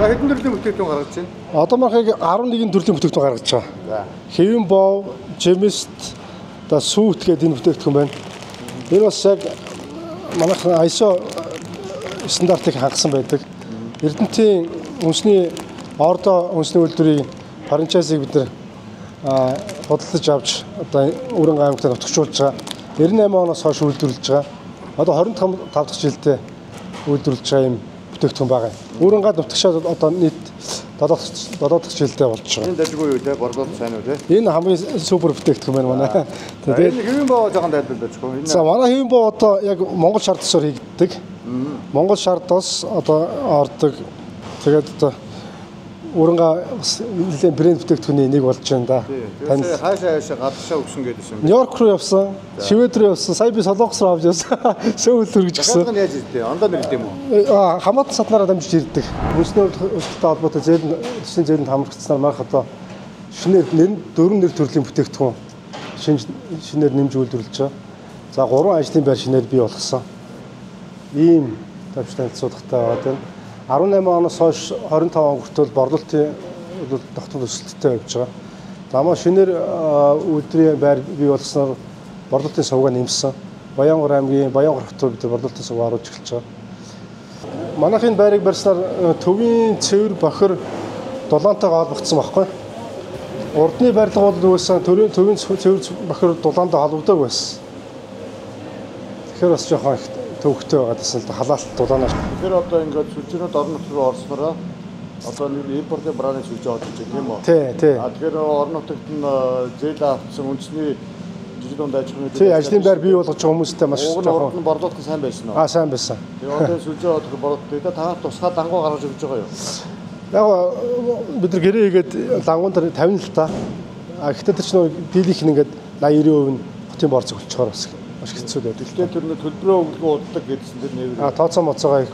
Хэдэн төрлийн бүтээгдэхүүн гаргаж байна? Одоо манайхыг 11 төрлийн бүтээгдэхүүн гаргаж байгаа. За. Хэвэн бов, жимст, одоо сүүт гэдэг энэ бүтээгдэхүүн байна. Энэ бас яг манайх ISO стандартыг хангасан байдаг. Эрдэнэтийн үндэсний ордо үндэсний үйлдвэрийн франчайзыг бид нэр худалдаж авч одоо Өрөн аймагт нутагчулж байгаа. 98 оноос хойш үйлдвэрлэж байгаа. Одоо 25 дахь жилдээ үйлдвэрлэж байгаа юм бүтээгдэхүүн байгаа. Өрөн гад нутагшаад одоо нийт 7 дахь жилдээ болж байгаа. Энэ дажгүй юу те? Борлуулалт сайн уу те? Энэ хамгийн супер бүтээгдэхүүн байна манай. Тэгээд хэвэн боо жоохон тайлбарлаж өгөө. За манай хэвэн боо одоо яг Монгол шар тосоор хийгддэг. Монгол шар тос одоо ордог. Тэгээд одоо Өрөнга бас нэлээд брэнд бүтээгдэхүүний нэг болж байна да. Тань хаашаа гадагшаа өгсөн гэдэг юм. Нью-Йорк руу явсан, Швед руу явсан, сая би Солонгос руу авч явсан. Сөүл төргөж гисэн. Гадаг нь яаж ирдээ? Ондоо нэрд юм уу? Хамаатан саднараа дамжиж ирдэг. Үндэсний үйлчлэлтэй холбоотой төслийн зээлэнд хамрагдсанаар манайх одоо шинээр дөрвөн нэр төрлийн бүтээгдэхүүн шинээр нэмж үйлдвэрлэж байгаа. За 3 ажлын байр шинээр бий болгосон. Ийм тавьж танилцуулгатай байгаа тийм. 18 оноос хойш 25 он хүртэл борлуулалтын тогтмол өсөлттэй явж байгаа. Намаа шинээр үйлдвэрийн байр бий болгосноор борлуулалтын сувгаа нэмсэн. Баянгор аймгийн Баянгор хотод бид борлуулалтын сувгаа оруулж эхэлж байгаа. Манайхын байрыг барьснаар төвийн цэвэр бохир дулаантайгаа холбогдсон байхгүй. Урдны барилга бол нөөсөн төвийн цэвэр бохир дулаантай холбогддог байсан. Тэгэхээр бас жоохон их төвхтэй байгаа гэсэн л халаалт дулаанаар. Тэгэхээр одоо ингээд сүлжээнүүд орон нутг руу орснороо одоо нэг импортын браны сүлжээ олж иж тийм үү? Тий. Тэгэхээр орон нутагт нь зээл авсан үндэсний жижиг дунд аж ахуйн тий ажлын байр бий болгож байгаа хүмүүстээ маш жоохон борлуулалт сайн байсан уу? Сайн байсан. Тэгээ одоо сүлжээ олох борлуулалт та тусгай дангуу гаргаж өгч байгаа юу? Яг бид нар гэрээ хийгээд дангуун дээр 50 л та. Гэхдээ тэр чинь дийлийнх нь ингээд 80-90% нь хотын борцог болчихоор бас маш хэцүү байдаг. Гэхдээ тэр нэг төлбөрөө өгөлгөө уддаг гэдсэн тэр нэр. Тооцоо моцоогоо их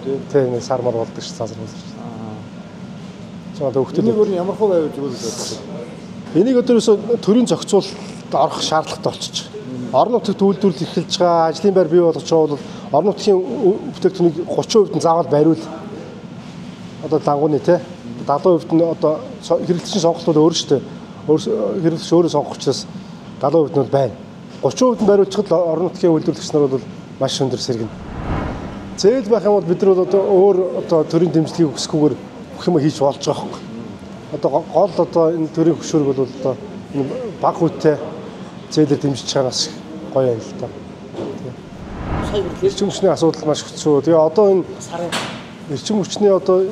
тийм. Тий нэг сармар болдог ш цаазар болдог ш. Цаа төвхтэй. Энийг өөр ямар хөө байвал зүгээр гэж бодлоо. Энийг өдөрөөсөө төрийн зохицуулалт орох шаардлагатай болчихж байгаа. Орон нутагт үйлдвэрлэл эхэлж байгаа, ажлын байр бий болгож байгаа бол орон нутгийн бүтээгдэхүүнийг 30% нь заавал бариул. Одоо дангууны те 70% нь одоо хэрэглэгчийн сонголт бол өөр шүү дээ. Хэрэглэгч өөрөө сонгох учраас 70% нь бол байна. 30% нь бариулчихад орон нутгийн үйлдвэрлэгч нар бол маш өндөр сэргэнэ. Зээл байх юм бол бид нар одоо өөр одоо төрийн дэмжлэгийг өсгөхгүйгээр бүх юм хийж болж байгаа хэрэг. Одоо гол одоо энэ төрийн хөшөөрөг бол одоо энэ баг хүйттэй зээлээр дэмжиж чараас гоё юм л та. Эрчим хүчний асуудал маш хэцүү. Тэгээ одоо энэ эрчим хүчний одоо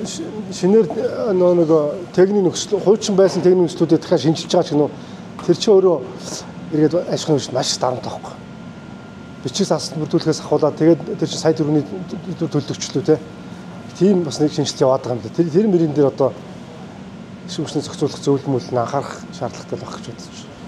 шинээр нэг техник нөхцөл хуучин байсан техник нөхцлүүдээ дахиад шинжилж байгаа ч гэнэ. Тэр чинь өөрөө эргээд аж ахуйн хүч маш дарамт таахгүй. Бичиг засалт бүрдүүлэхээс ахуулаад тэгээд тэр чинь сая төгрөгийн төлөвчлөө те. Тийм бас нэг шинжилт яваад байгаа юм да. Тэр мөрийн дээр одоо эрчим хүчний зохицуулах зөвлөмөл нь анхаарах шаардлагатай байх гэж бодож байна.